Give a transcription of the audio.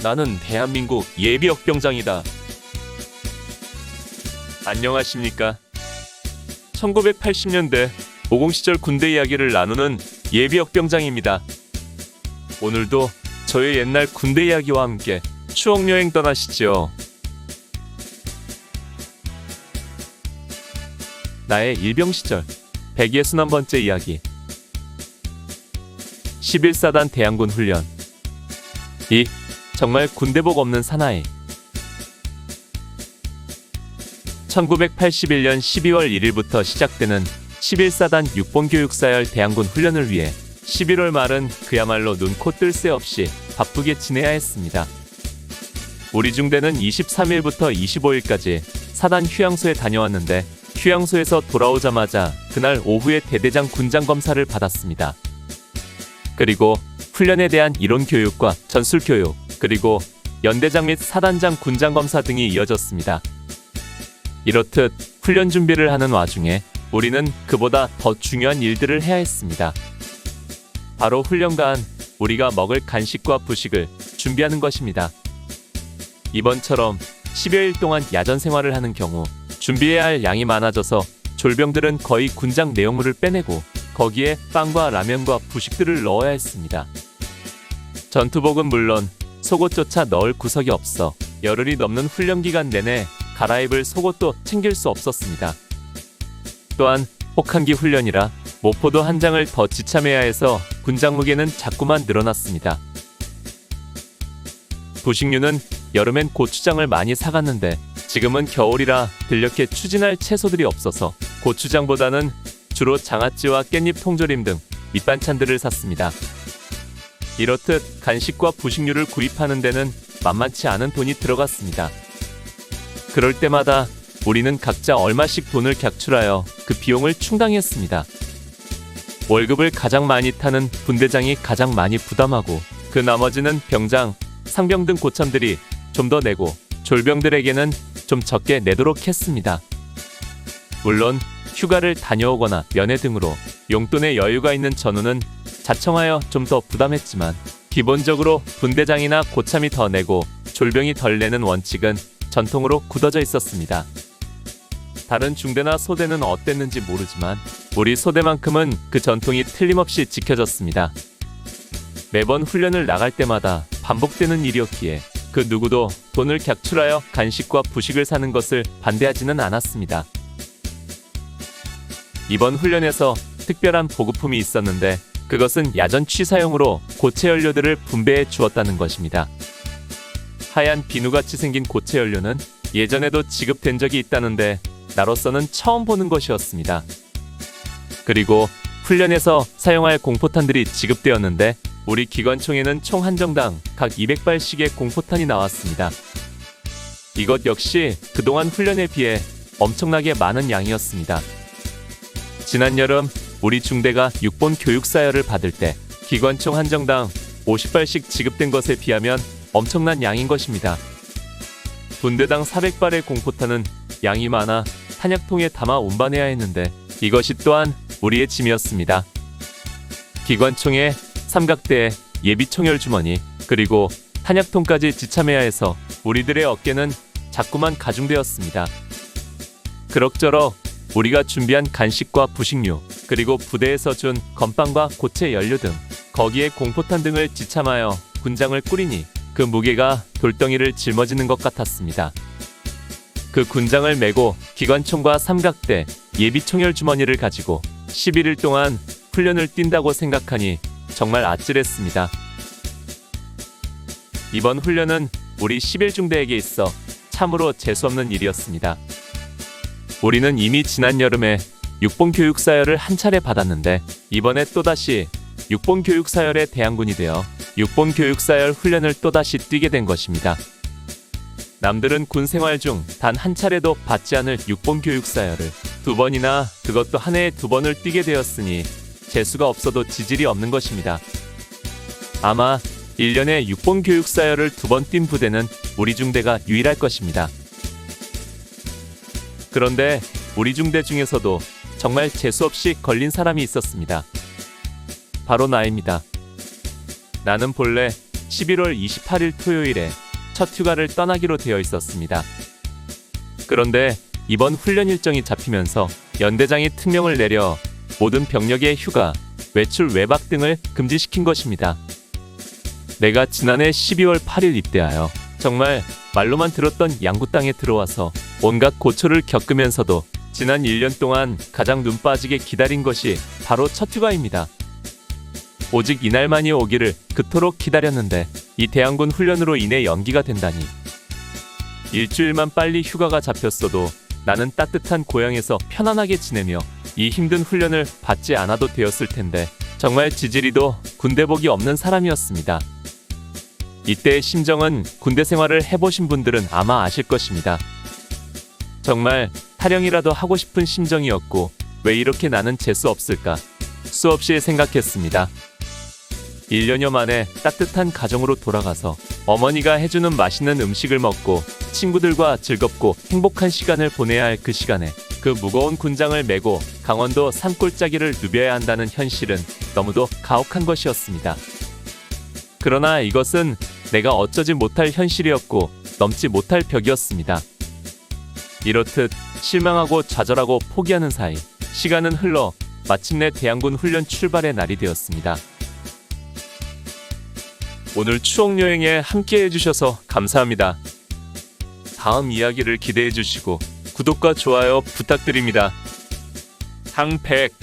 나는 대한민국 예비역병장이다. 안녕하십니까. 1980년대 50 시절 군대 이야기를 나누는 예비역병장입니다. 오늘도 저의 옛날 군대 이야기와 함께 추억여행 떠나시죠. 나의 일병 시절 161번째 이야기. 11사단 대항군 훈련. 정말 군대복 없는 사나이. 1981년 12월 1일부터 시작되는 11사단 6본 교육사열 대항군 훈련을 위해 11월 말은 그야말로 눈코 뜰 새 없이 바쁘게 지내야 했습니다. 우리 중대는 23일부터 25일까지 사단 휴양소에 다녀왔는데 휴양소에서 돌아오자마자 그날 오후에 대대장 군장 검사를 받았습니다. 그리고 훈련에 대한 이론 교육과 전술 교육, 그리고 연대장 및 사단장 군장 검사 등이 이어졌습니다. 이렇듯 훈련 준비를 하는 와중에 우리는 그보다 더 중요한 일들을 해야 했습니다. 바로 훈련간 우리가 먹을 간식과 부식을 준비하는 것입니다. 이번처럼 10여일 동안 야전 생활을 하는 경우 준비해야 할 양이 많아져서 졸병들은 거의 군장 내용물을 빼내고 거기에 빵과 라면과 부식들을 넣어야 했습니다. 전투복은 물론 속옷조차 넣을 구석이 없어 열흘이 넘는 훈련 기간 내내 갈아입을 속옷도 챙길 수 없었습니다. 또한 혹한기 훈련이라 모포도 한 장을 더 지참해야 해서 군장 무게는 자꾸만 늘어났습니다. 부식류는 여름엔 고추장을 많이 사갔는데 지금은 겨울이라 들녘에 추진할 채소들이 없어서 고추장보다는 주로 장아찌와 깻잎 통조림 등 밑반찬들을 샀습니다. 이렇듯 간식과 부식류를 구입하는 데는 만만치 않은 돈이 들어갔습니다. 그럴 때마다 우리는 각자 얼마씩 돈을 객출하여 그 비용을 충당했습니다. 월급을 가장 많이 타는 분대장이 가장 많이 부담하고 그 나머지는 병장, 상병 등 고참들이 좀 더 내고 졸병들에게는 좀 적게 내도록 했습니다. 물론 휴가를 다녀오거나 면회 등으로 용돈에 여유가 있는 전우는 자청하여 좀 더 부담했지만 기본적으로 분대장이나 고참이 더 내고 졸병이 덜 내는 원칙은 전통으로 굳어져 있었습니다. 다른 중대나 소대는 어땠는지 모르지만 우리 소대만큼은 그 전통이 틀림없이 지켜졌습니다. 매번 훈련을 나갈 때마다 반복되는 일이었기에 그 누구도 돈을 객출하여 간식과 부식을 사는 것을 반대하지는 않았습니다. 이번 훈련에서 특별한 보급품이 있었는데 그것은 야전 취사용으로 고체 연료들을 분배해 주었다는 것입니다. 하얀 비누같이 생긴 고체 연료는 예전에도 지급된 적이 있다는데 나로서는 처음 보는 것이었습니다. 그리고 훈련에서 사용할 공포탄들이 지급되었는데 우리 기관총에는 총 한정당 각 200발씩의 공포탄이 나왔습니다. 이것 역시 그동안 훈련에 비해 엄청나게 많은 양이었습니다. 지난 여름 우리 중대가 6본 교육사열을 받을 때 기관총 한정당 50발씩 지급된 것에 비하면 엄청난 양인 것입니다. 분대당 400발의 공포탄은 양이 많아 탄약통에 담아 운반해야 했는데 이것이 또한 우리의 짐이었습니다. 기관총에 삼각대에 예비총열 주머니 그리고 탄약통까지 지참해야 해서 우리들의 어깨는 자꾸만 가중되었습니다. 그럭저럭 우리가 준비한 간식과 부식류 그리고 부대에서 준 건빵과 고체 연료 등 거기에 공포탄 등을 지참하여 군장을 꾸리니 그 무게가 돌덩이를 짊어지는 것 같았습니다. 그 군장을 메고 기관총과 삼각대, 예비총열 주머니를 가지고 11일 동안 훈련을 뛴다고 생각하니 정말 아찔했습니다. 이번 훈련은 우리 11중대에게 있어 참으로 재수없는 일이었습니다. 우리는 이미 지난 여름에 6본 교육사열을 한 차례 받았는데 이번에 또다시 6본 교육사열의 대항군이 되어 6본 교육사열 훈련을 또다시 뛰게 된 것입니다. 남들은 군 생활 중 단 한 차례도 받지 않을 6본 교육사열을 2번이나 그것도 한 해에 2번을 뛰게 되었으니 재수가 없어도 지질이 없는 것입니다. 아마 1년에 6본 교육사열을 2번 뛴 부대는 우리 중대가 유일할 것입니다. 그런데 우리 중대 중에서도 정말 재수없이 걸린 사람이 있었습니다. 바로 나입니다. 나는 본래 11월 28일 토요일에 첫 휴가를 떠나기로 되어 있었습니다. 그런데 이번 훈련 일정이 잡히면서 연대장이 특명을 내려 모든 병력의 휴가, 외출 외박 등을 금지시킨 것입니다. 내가 지난해 12월 8일 입대하여 정말 말로만 들었던 양구 땅에 들어와서 온갖 고초를 겪으면서도 지난 1년 동안 가장 눈 빠지게 기다린 것이 바로 첫 휴가입니다. 오직 이날만이 오기를 그토록 기다렸는데 이 대항군 훈련으로 인해 연기가 된다니. 일주일만 빨리 휴가가 잡혔어도 나는 따뜻한 고향에서 편안하게 지내며 이 힘든 훈련을 받지 않아도 되었을 텐데 정말 지지리도 군대복이 없는 사람이었습니다. 이때의 심정은 군대 생활을 해보신 분들은 아마 아실 것입니다. 정말 타령이라도 하고 싶은 심정이었고 왜 이렇게 나는 재수 없을까 수없이 생각했습니다. 1년여 만에 따뜻한 가정으로 돌아가서 어머니가 해주는 맛있는 음식을 먹고 친구들과 즐겁고 행복한 시간을 보내야 할 그 시간에 그 무거운 군장을 메고 강원도 산골짜기를 누벼야 한다는 현실은 너무도 가혹한 것이었습니다. 그러나 이것은 내가 어쩌지 못할 현실이었고 넘지 못할 벽이었습니다. 이렇듯 실망하고 좌절하고 포기하는 사이 시간은 흘러 마침내 대항군 훈련 출발의 날이 되었습니다. 오늘 추억여행에 함께 해주셔서 감사합니다. 다음 이야기를 기대해주시고 구독과 좋아요 부탁드립니다. 항백